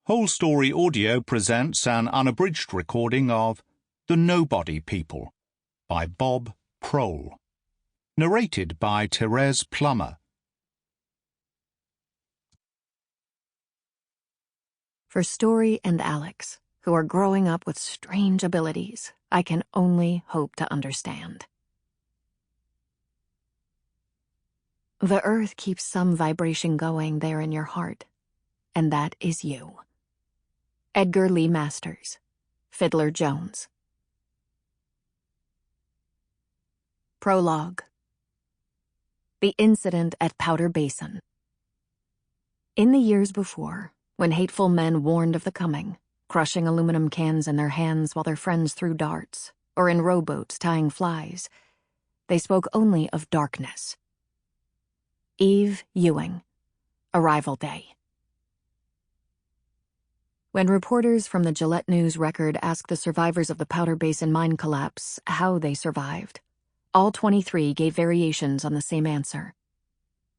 Whole Story Audio presents an unabridged recording of The Nobody People by Bob Proehl. Narrated by Therese Plummer. For Story and Alex, who are growing up with strange abilities, I can only hope to understand. The earth keeps some vibration going there in your heart, and that is you. Edgar Lee Masters, Fiddler Jones. Prologue. The Incident at Powder Basin. In the years before, when hateful men warned of the coming, crushing aluminum cans in their hands while their friends threw darts, or in rowboats tying flies, they spoke only of darkness. Eve Ewing, Arrival Day. When reporters from the Gillette News Record asked the survivors of the Powder Basin mine collapse how they survived, all 23 gave variations on the same answer.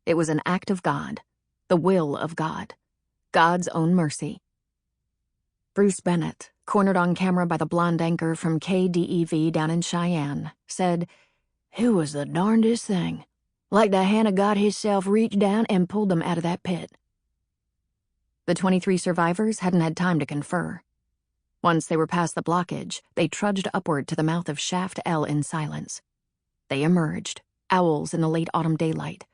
It was an act of God, the will of God, God's own mercy. Bruce Bennett, cornered on camera by the blonde anchor from KDEV down in Cheyenne, said, "It was the darndest thing. Like the hand of God himself reached down and pulled them out of that pit." The 23 survivors hadn't had time to confer. Once they were past the blockage, they trudged upward to the mouth of Shaft L in silence. They emerged, owls in the late autumn daylight.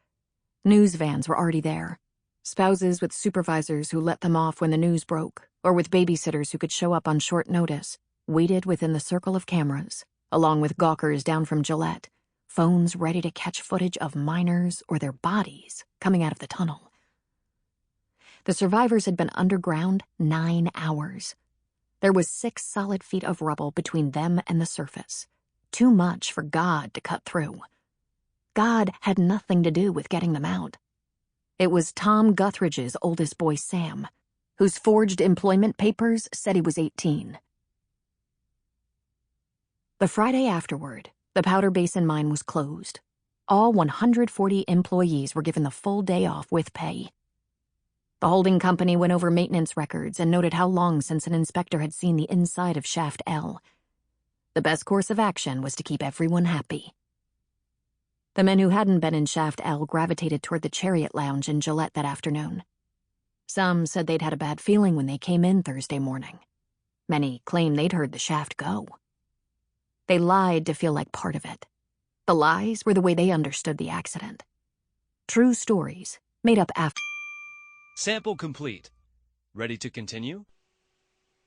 News vans were already there. Spouses with supervisors who let them off when the news broke, or with babysitters who could show up on short notice, waited within the circle of cameras, along with gawkers down from Gillette, phones ready to catch footage of miners or their bodies coming out of the tunnel. The survivors had been underground 9 hours. There was 6 solid feet of rubble between them and the surface. Too much for God to cut through. God had nothing to do with getting them out. It was Tom Guthridge's oldest boy, Sam, whose forged employment papers said he was 18. The Friday afterward, the Powder Basin mine was closed. All 140 employees were given the full day off with pay. The holding company went over maintenance records and noted how long since an inspector had seen the inside of Shaft L. The best course of action was to keep everyone happy. The men who hadn't been in Shaft L gravitated toward the Chariot Lounge in Gillette that afternoon. Some said they'd had a bad feeling when they came in Thursday morning. Many claimed they'd heard the shaft go. They lied to feel like part of it. The lies were the way they understood the accident. True stories made up after. Sample complete. Ready to continue?